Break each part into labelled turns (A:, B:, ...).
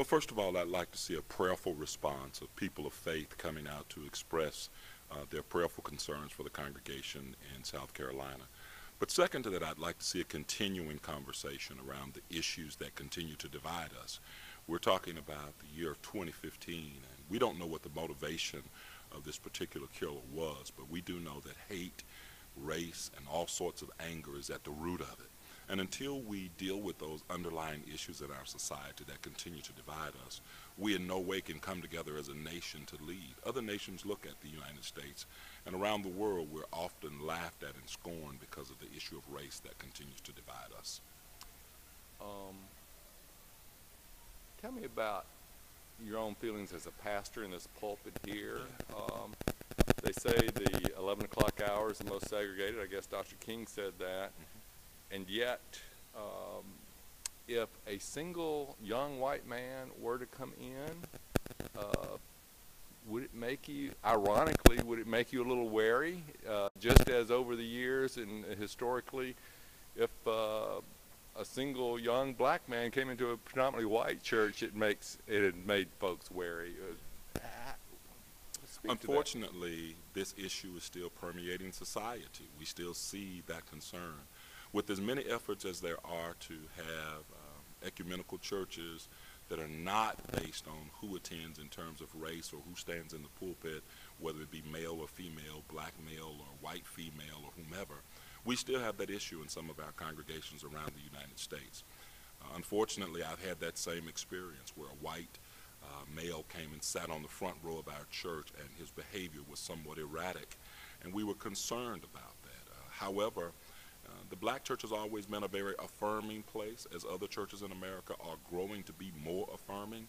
A: Well, first of all, I'd like to see a prayerful response of people of faith coming out to express their prayerful concerns for the congregation in South Carolina. But second to that, I'd like to see a continuing conversation around the issues that continue to divide us. We're talking about the year of 2015, and we don't know what the motivation of this particular killer was, but we do know that hate, race, and all sorts of anger is at the root of it. And until we deal with those underlying issues in our society that continue to divide us, we in no way can come together as a nation to lead. Other nations look at the United States, and around the world we're often laughed at and scorned because of the issue of race that continues to divide us.
B: Tell me about your own feelings as a pastor in this pulpit here. They say the 11 o'clock hour is the most segregated. I guess Dr. King said that. And yet, if a single young white man were to come in, would it make you, ironically, would it make you a little wary? Just as over the years and historically, if a single young black man came into a predominantly white church, it had made folks wary.
A: Unfortunately, this issue is still permeating society. We still see that concern. With as many efforts as there are to have ecumenical churches that are not based on who attends in terms of race or who stands in the pulpit, whether it be male or female, black male or white female or whomever, we still have that issue in some of our congregations around the United States. Unfortunately, I've had that same experience where a white male came and sat on the front row of our church and his behavior was somewhat erratic, and we were concerned about that. However, the black church has always been a very affirming place, as other churches in America are growing to be more affirming.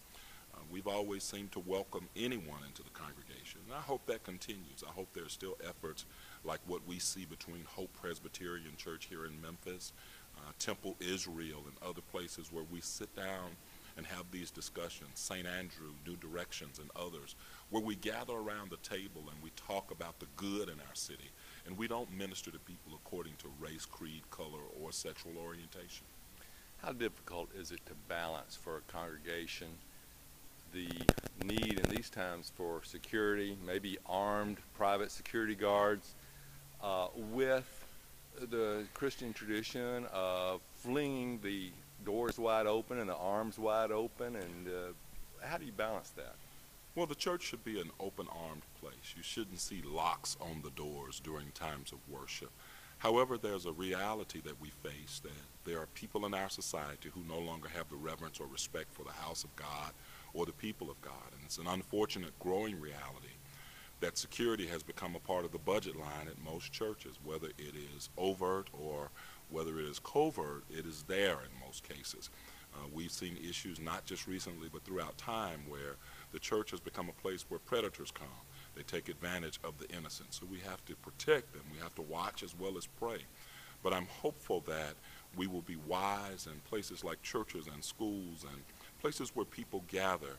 A: We've always seemed to welcome anyone into the congregation, and I hope that continues. I hope there's still efforts like what we see between Hope Presbyterian Church here in Memphis, Temple Israel, and other places where we sit down and have these discussions, St. Andrew, New Directions, and others, where we gather around the table and we talk about the good in our city, and we don't minister to people according to race, creed, color, or sexual orientation.
B: How difficult is it to balance for a congregation the need in these times for security, maybe armed private security guards, with the Christian tradition of flinging the doors wide open and the arms wide open, and how do you balance that?
A: Well, the church should be an open-armed place. You shouldn't see locks on the doors during times of worship. However, there's a reality that we face, that there are people in our society who no longer have the reverence or respect for the house of God or the people of God. And it's an unfortunate growing reality that security has become a part of the budget line at most churches. Whether it is overt or whether it is covert, it is there in most cases. We've seen issues not just recently but throughout time where the church has become a place where predators come. They take advantage of the innocent. So we have to protect them. We have to watch as well as pray. But I'm hopeful that we will be wise, and places like churches and schools and places where people gather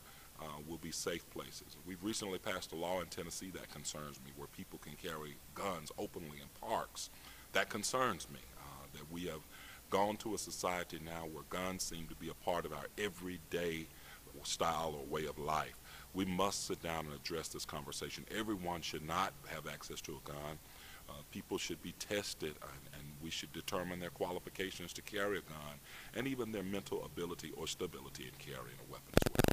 A: will be safe places. We've recently passed a law in Tennessee that concerns me, where people can carry guns openly in parks. That concerns me, that we have gone to a society now where guns seem to be a part of our everyday style or way of life. We must sit down and address this conversation. Everyone should not have access to a gun. People should be tested, and we should determine their qualifications to carry a gun and even their mental ability or stability in carrying a weapon as well.